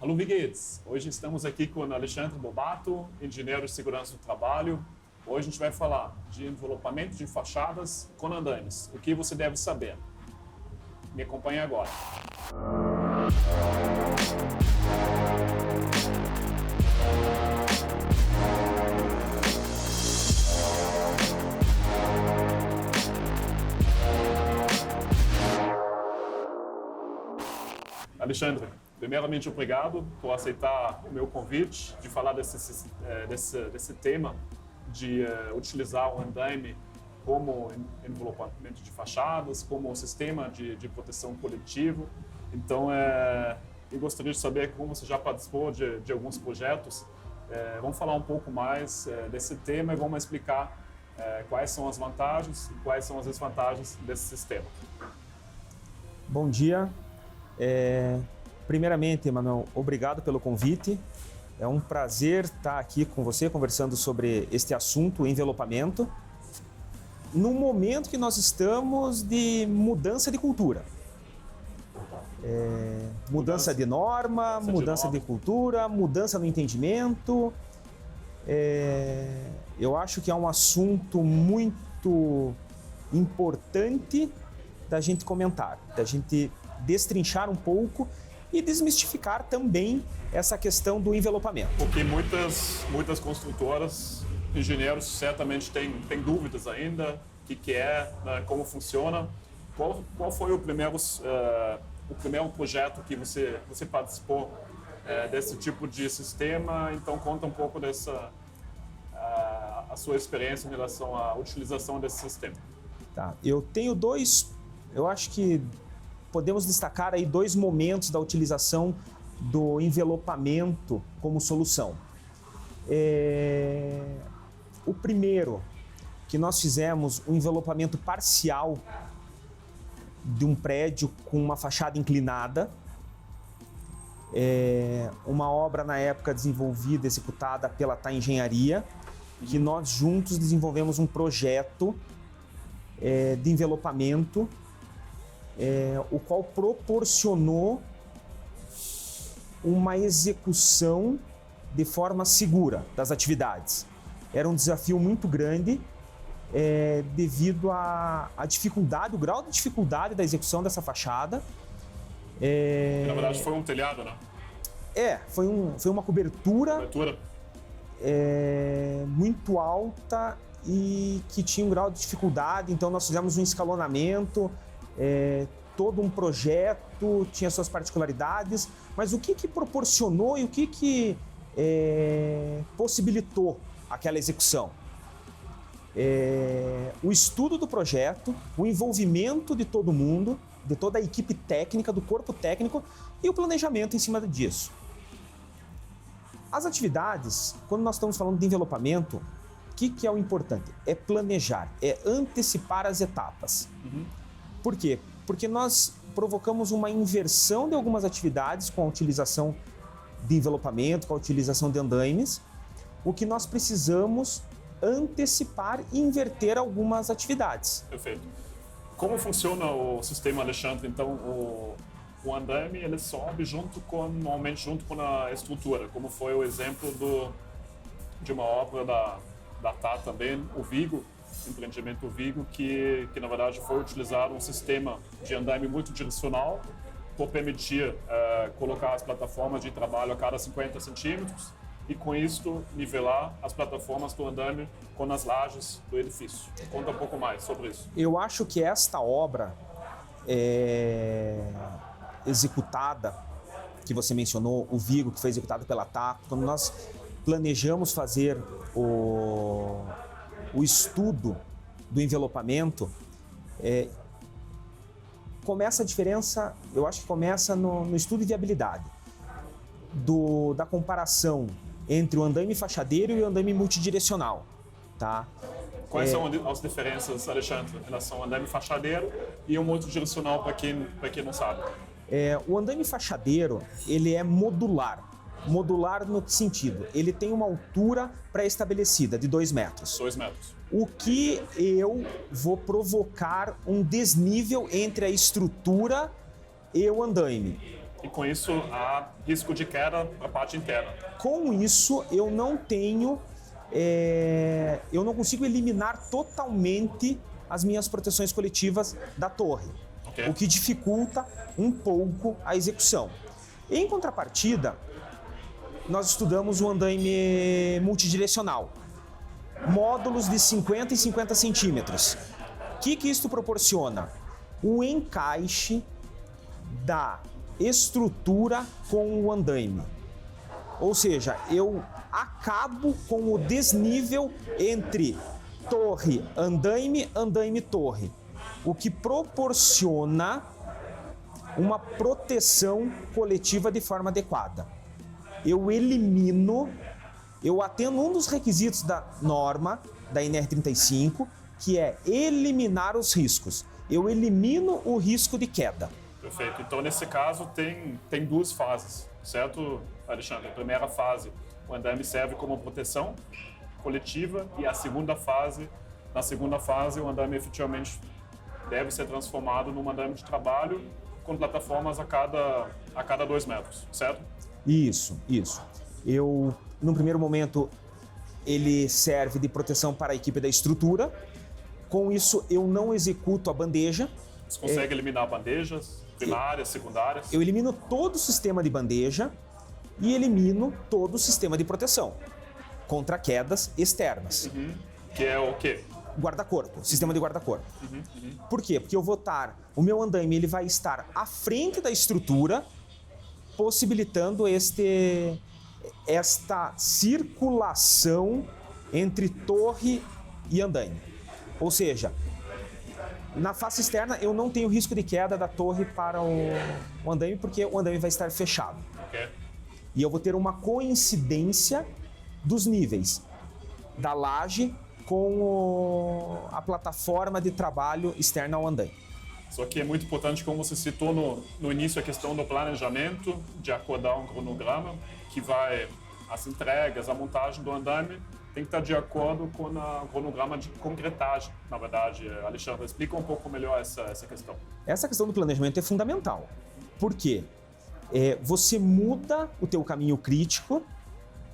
Alô, Viguedes! Hoje estamos aqui com o Alexandre Bobato, engenheiro de segurança do trabalho. Hoje a gente vai falar de envelopamento de fachadas com andaimes. O que você deve saber? Me acompanhe agora. Alexandre, primeiramente obrigado por aceitar o meu convite de falar desse tema de utilizar o andaime como envelopamento de fachadas, como sistema de proteção coletivo. Então, eu gostaria de saber como você já participou de alguns projetos. Vamos falar um pouco mais desse tema e vamos explicar quais são as vantagens e quais são as desvantagens desse sistema. Bom dia. Primeiramente, Emanuel, obrigado pelo convite. É um prazer estar aqui com você conversando sobre este assunto, o envelopamento, no momento que nós estamos de mudança de cultura. Mudança de norma, mudança de cultura, mudança no entendimento. Eu acho que é um assunto muito importante da gente comentar, da gente destrinchar um pouco e desmistificar também essa questão do envelopamento. Porque muitas construtoras, engenheiros certamente têm dúvidas ainda, o que é, né, como funciona. Qual foi o primeiro projeto que você participou desse tipo de sistema? Então conta um pouco a sua experiência em relação à utilização desse sistema. Tá. Eu tenho eu acho que podemos destacar aí dois momentos da utilização do envelopamento como solução. O primeiro, que nós fizemos um envelopamento parcial de um prédio com uma fachada inclinada, uma obra na época desenvolvida, executada pela TAI Engenharia, que nós juntos desenvolvemos um projeto de envelopamento, o qual proporcionou uma execução de forma segura das atividades. Era um desafio muito grande devido à dificuldade, o grau de dificuldade da execução dessa fachada. Na verdade foi um telhado, né? Foi uma cobertura muito alta e que tinha um grau de dificuldade, então nós fizemos um escalonamento, todo um projeto tinha suas particularidades, mas o que proporcionou e o que possibilitou aquela execução? O estudo do projeto, o envolvimento de todo mundo, de toda a equipe técnica, do corpo técnico e o planejamento em cima disso. As atividades, quando nós estamos falando de envelopamento, o que é o importante? É planejar, é antecipar as etapas. Por quê? Porque nós provocamos uma inversão de algumas atividades com a utilização de envelopamento, com a utilização de andaimes. O que nós precisamos antecipar e inverter algumas atividades. Perfeito. Como funciona o sistema, Alexandre? Então, o andaime ele sobe normalmente junto com a estrutura, como foi o exemplo de uma obra da TAI também, o Vigo, empreendimento Vigo, que na verdade foi utilizar um sistema de andaime muito direcional por permitir colocar as plataformas de trabalho a cada 50 centímetros e com isso nivelar as plataformas do andaime com as lajes do edifício. Conta um pouco mais sobre isso. Eu acho que esta obra executada, que você mencionou, o Vigo, que foi executado pela TAI, quando nós planejamos fazer o estudo do envelopamento, começa a diferença, eu acho que começa no estudo de viabilidade, da comparação entre o andaime fachadeiro e o andaime multidirecional. Tá? Quais são as diferenças, Alexandre, em relação ao andaime fachadeiro e o multidirecional, para quem não sabe? O andaime fachadeiro, ele é modular. Modular no que sentido? Ele tem uma altura pré-estabelecida de 2 metros. 2 metros. O que eu vou provocar um desnível entre a estrutura e o andaime. e com isso há risco de queda para a parte interna. Com isso, eu não consigo eliminar totalmente as minhas proteções coletivas da torre, Okay. o que dificulta um pouco a execução. Em contrapartida, nós estudamos o andaime multidirecional, módulos de 50 e 50 centímetros. O que isso proporciona? O encaixe da estrutura com o andaime. Ou seja, eu acabo com o desnível entre torre, andaime, andaime, torre, o que proporciona uma proteção coletiva de forma adequada. Eu atendo um dos requisitos da norma da NR35, que é eliminar os riscos. Eu elimino o risco de queda. Perfeito. Então, nesse caso, tem duas fases, certo, Alexandre? A primeira fase, o andaime serve como proteção coletiva, e na segunda fase, o andaime efetivamente deve ser transformado num andaime de trabalho com plataformas a cada 2 metros, certo? Isso. No primeiro momento, ele serve de proteção para a equipe da estrutura. Com isso, eu não executo a bandeja. Você consegue eliminar bandejas primárias, secundárias? Eu elimino todo o sistema de bandeja e elimino todo o sistema de proteção contra quedas externas. Que é o quê? Guarda-corpo, sistema de guarda-corpo. Por quê? Porque o meu andaime ele vai estar à frente da estrutura, possibilitando esta circulação entre torre e andaime. Ou seja, na face externa eu não tenho risco de queda da torre para o andaime, porque o andaime vai estar fechado. Okay. E eu vou ter uma coincidência dos níveis da laje com a plataforma de trabalho externa ao andaime. Só que é muito importante, como você citou no início, a questão do planejamento, de acordar um cronograma, que vai, as entregas, a montagem do andaime, tem que estar de acordo com o cronograma de concretagem, na verdade. Alexandre, explica um pouco melhor essa questão. Essa questão do planejamento é fundamental. Por quê? Você muda o teu caminho crítico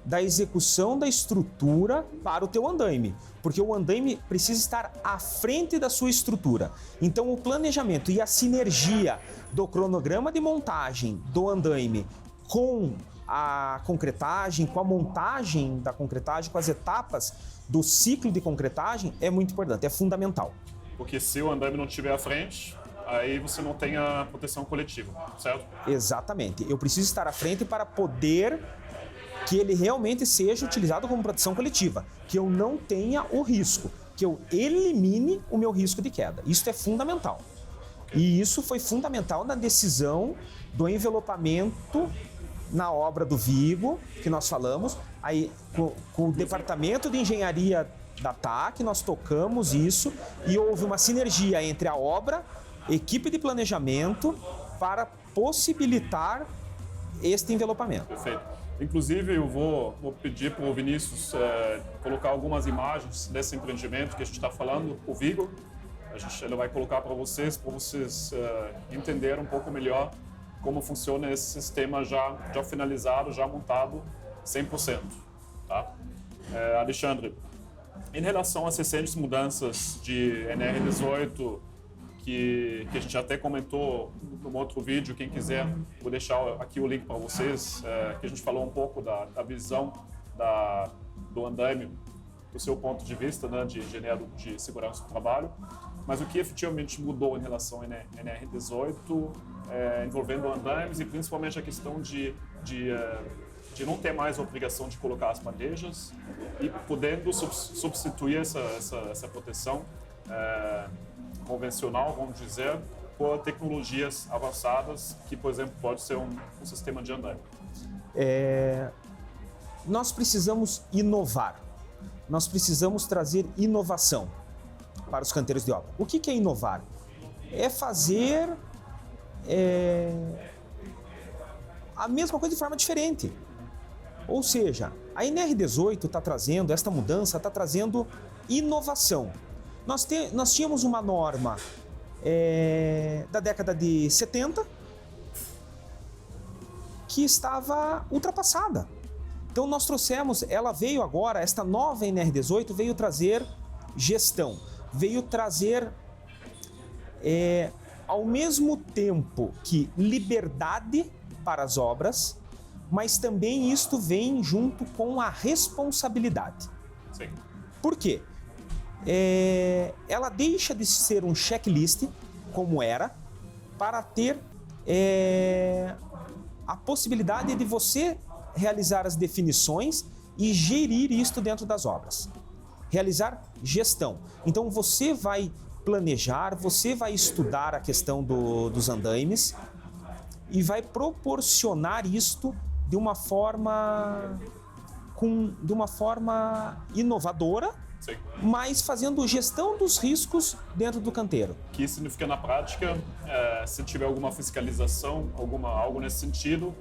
da execução da estrutura para o teu andaime, porque o andaime precisa estar à frente da sua estrutura. Então, o planejamento e a sinergia do cronograma de montagem do andaime com a concretagem, com a montagem da concretagem, com as etapas do ciclo de concretagem é muito importante, é fundamental. Porque se o andaime não estiver à frente, aí você não tem a proteção coletiva, certo? Exatamente. Eu preciso estar à frente para poder que ele realmente seja utilizado como proteção coletiva, que eu não tenha o risco, que eu elimine o meu risco de queda. Isso é fundamental. E isso foi fundamental na decisão do envelopamento na obra do Vigo, que nós falamos, aí com o departamento de engenharia da TAC, nós tocamos isso e houve uma sinergia entre a obra, equipe de planejamento, para possibilitar este envelopamento. Perfeito. Inclusive, eu vou pedir para o Vinícius colocar algumas imagens desse empreendimento que a gente está falando, o Vigo. Ele vai colocar para vocês entenderem um pouco melhor como funciona esse sistema já finalizado, já montado 100%. Tá? Alexandre, em relação às recentes mudanças de NR18, que a gente até comentou num outro vídeo, quem quiser, vou deixar aqui o link para vocês, que a gente falou um pouco da visão do andaime, do seu ponto de vista, né, de engenheiro de segurança do trabalho, mas o que efetivamente mudou em relação ao NR18, envolvendo andaimes e principalmente a questão de não ter mais a obrigação de colocar as bandejas e podendo substituir essa proteção convencional, vamos dizer, por tecnologias avançadas, que, por exemplo, pode ser um sistema de andaime. Nós precisamos inovar, nós precisamos trazer inovação para os canteiros de obra. O que é inovar? É fazer a mesma coisa de forma diferente. Ou seja, a NR18 está trazendo, esta mudança está trazendo inovação. Nós tínhamos uma norma da década de 70, que estava ultrapassada. Então nós trouxemos, ela veio agora, esta nova NR18 veio trazer gestão, veio trazer ao mesmo tempo que liberdade para as obras, mas também isto vem junto com a responsabilidade. Sim. Por quê? Ela deixa de ser um checklist, como era, para ter a possibilidade de você realizar as definições e gerir isto dentro das obras. Realizar gestão. Então você vai planejar, você vai estudar a questão dos andaimes e vai proporcionar isto de uma forma inovadora, Sim. mas fazendo gestão dos riscos dentro do canteiro. O que significa na prática, se tiver alguma fiscalização, algo nesse sentido,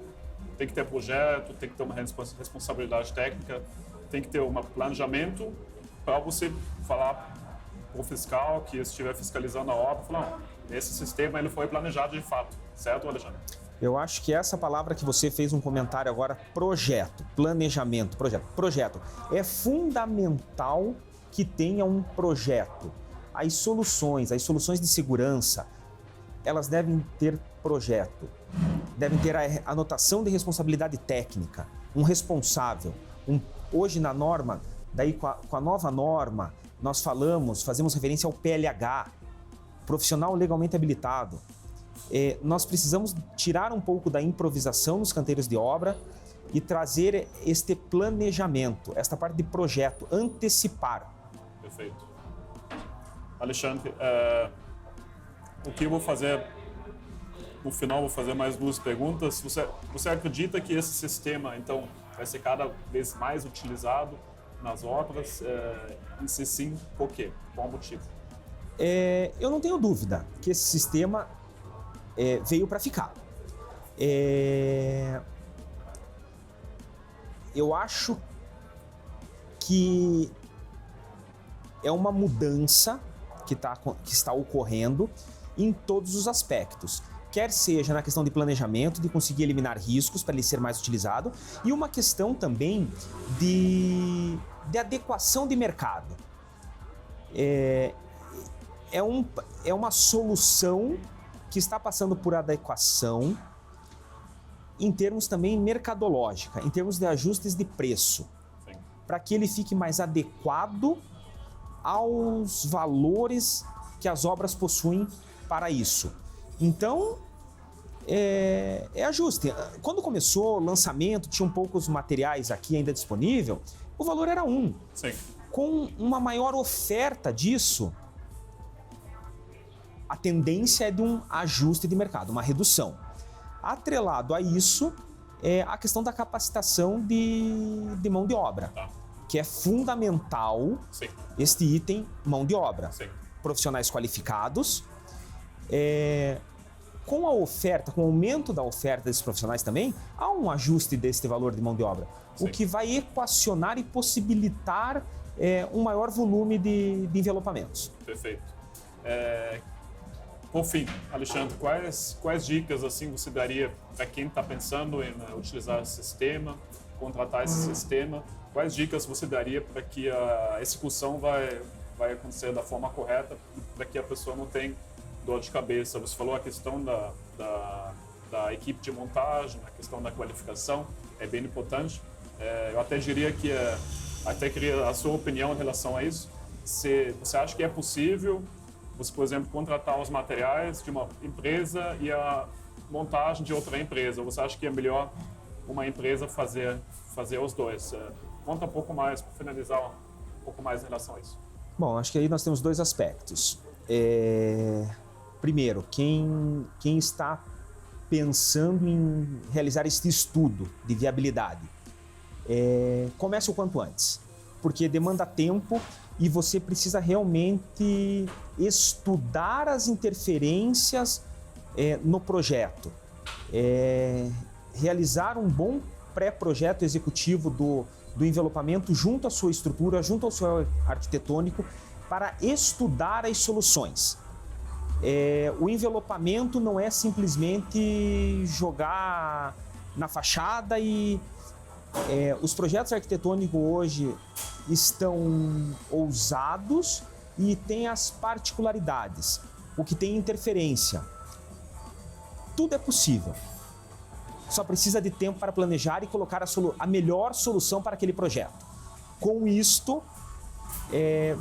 tem que ter projeto, tem que ter uma responsabilidade técnica, tem que ter um planejamento para você falar para o fiscal que estiver fiscalizando a obra, falar, não, esse sistema ele foi planejado de fato, certo, Alexandre? Eu acho que essa palavra que você fez um comentário agora, projeto, planejamento, projeto. É fundamental que tenha um projeto. As soluções de segurança, elas devem ter projeto. Devem ter a anotação de responsabilidade técnica, um responsável. Hoje na norma, daí com a nova norma, nós fazemos referência ao PLH, profissional legalmente habilitado. Nós precisamos tirar um pouco da improvisação nos canteiros de obra e trazer este planejamento, esta parte de projeto, antecipar. Perfeito. Alexandre, o que eu vou fazer, no final vou fazer mais duas perguntas. Você acredita que esse sistema, então, vai ser cada vez mais utilizado nas obras? E se sim, por quê? Qual o motivo? Eu não tenho dúvida que esse sistema veio para ficar. Eu acho que é uma mudança que está ocorrendo em todos os aspectos. Quer seja na questão de planejamento, de conseguir eliminar riscos para ele ser mais utilizado, e uma questão também de adequação de mercado. É uma solução que está passando por adequação em termos também mercadológica, em termos de ajustes de preço, para que ele fique mais adequado aos valores que as obras possuem para isso. Então, é ajuste. Quando começou o lançamento, tinham poucos materiais aqui ainda disponível, o valor era 1. Sim. Com uma maior oferta disso, a tendência é de um ajuste de mercado, uma redução. Atrelado a isso, é a questão da capacitação de mão de obra, que é fundamental. Sim. Este item, mão de obra. Sim. Profissionais qualificados. Com a oferta, com o aumento da oferta desses profissionais também, há um ajuste deste valor de mão de obra, Sim. o que vai equacionar e possibilitar um maior volume de envelopamentos. Perfeito. Por fim, Alexandre, quais dicas assim você daria para quem está pensando em utilizar esse sistema, contratar esse sistema? Quais dicas você daria para que a execução vai acontecer da forma correta, para que a pessoa não tenha dor de cabeça? Você falou a questão da equipe de montagem, a questão da qualificação, é bem importante. Eu até diria que, até queria a sua opinião em relação a isso. Você acha que é possível você, por exemplo, contratar os materiais de uma empresa e a montagem de outra empresa? Você acha que é melhor uma empresa fazer os dois? Conta um pouco mais, para finalizar um pouco mais em relação a isso. Bom, acho que aí nós temos dois aspectos. Primeiro, quem está pensando em realizar este estudo de viabilidade, comece o quanto antes, porque demanda tempo e você precisa realmente estudar as interferências no projeto, realizar um bom pré-projeto executivo do envelopamento junto à sua estrutura, junto ao seu arquitetônico, para estudar as soluções. O envelopamento não é simplesmente jogar na fachada e os projetos arquitetônicos hoje estão ousados e têm as particularidades, o que tem interferência. Tudo é possível. Só precisa de tempo para planejar e colocar a melhor solução para aquele projeto. Com isto,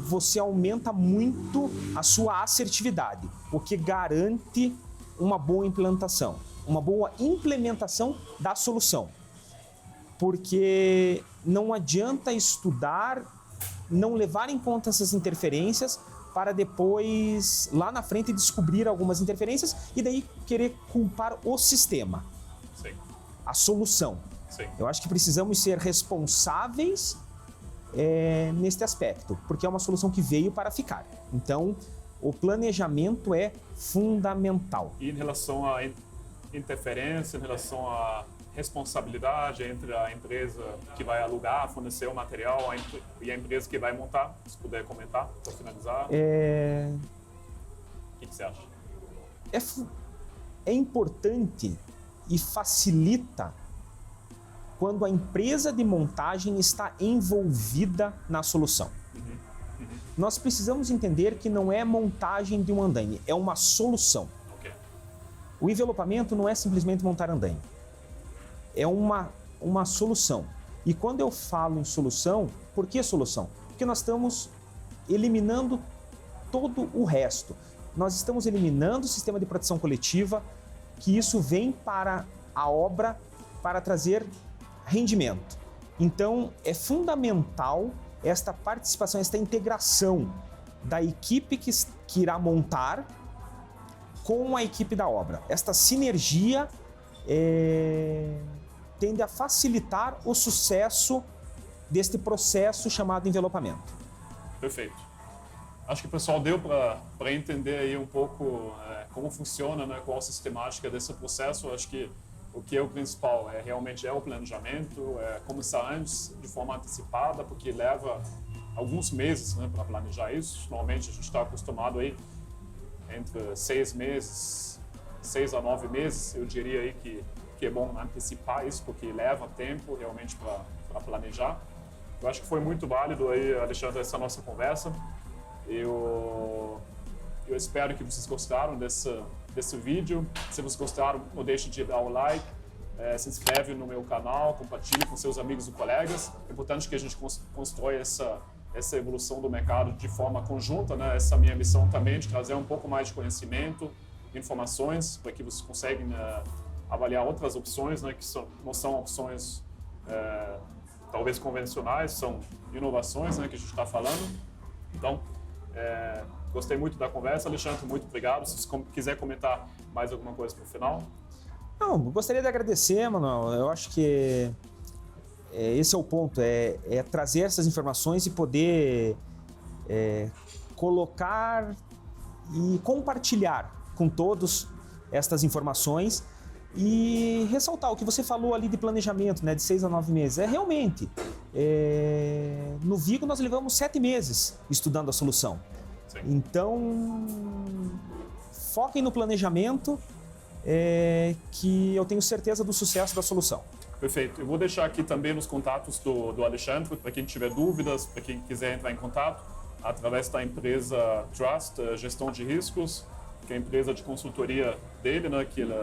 você aumenta muito a sua assertividade, o que garante uma boa implantação da solução. Porque não adianta estudar, não levar em conta essas interferências para depois, lá na frente, descobrir algumas interferências e daí querer culpar o sistema, Sim. a solução. Sim. Eu acho que precisamos ser responsáveis neste aspecto, porque é uma solução que veio para ficar. Então, o planejamento é fundamental. E em relação à interferência, em relação à responsabilidade entre a empresa que vai alugar, fornecer o material e a empresa que vai montar, se puder comentar, para finalizar. O que você acha? É importante e facilita quando a empresa de montagem está envolvida na solução. Nós precisamos entender que não é montagem de um andaime, é uma solução. Okay. O envelopamento não é simplesmente montar andaime, é uma solução. E quando eu falo em solução, por que solução? Porque nós estamos eliminando todo o resto. Nós estamos eliminando o sistema de proteção coletiva, que isso vem para a obra para trazer rendimento. Então, é fundamental esta participação, esta integração da equipe que irá montar com a equipe da obra. Esta sinergia tende a facilitar o sucesso deste processo chamado envelopamento. Perfeito. Acho que o pessoal deu para entender aí um pouco como funciona, né, qual a sistemática desse processo. Acho que o que é o principal realmente é o planejamento, começar antes de forma antecipada, porque leva alguns meses, né, para planejar isso. Normalmente a gente está acostumado aí entre 6 a 9 meses, eu diria aí que é bom antecipar isso, porque leva tempo realmente para planejar. Eu acho que foi muito válido aí, Alexandre, essa nossa conversa. Eu espero que vocês gostaram desse vídeo. Se vocês gostaram, não deixe de dar o like, se inscreve no meu canal, compartilhe com seus amigos e colegas. É importante que a gente constrói essa evolução do mercado de forma conjunta, né? Essa é a minha missão também, de trazer um pouco mais de conhecimento, informações, para que vocês conseguem avaliar outras opções, né? Que não são opções talvez convencionais, são inovações, né, que a gente está falando. Então, gostei muito da conversa, Alexandre, muito obrigado. Se você quiser comentar mais alguma coisa para o final. Não, gostaria de agradecer, Manuel. Eu acho que esse é o ponto, é trazer essas informações e poder colocar e compartilhar com todos estas informações e ressaltar o que você falou ali de planejamento, né, de 6 a 9 meses. Realmente, no Vigo nós levamos 7 meses estudando a solução. Sim. Então, foquem no planejamento, que eu tenho certeza do sucesso da solução. Perfeito. Eu vou deixar aqui também os contatos do Alexandre, para quem tiver dúvidas, para quem quiser entrar em contato, através da empresa Trust, Gestão de Riscos, que é a empresa de consultoria dele, né, que ele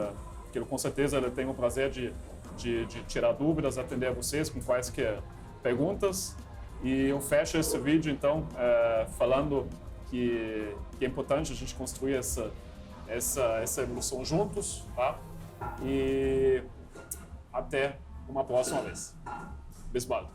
com certeza ele tem o prazer de tirar dúvidas, atender a vocês com quaisquer perguntas. E eu fecho esse vídeo, então, falando que é importante a gente construir essa evolução juntos, tá? E até uma próxima vez. Bis bald.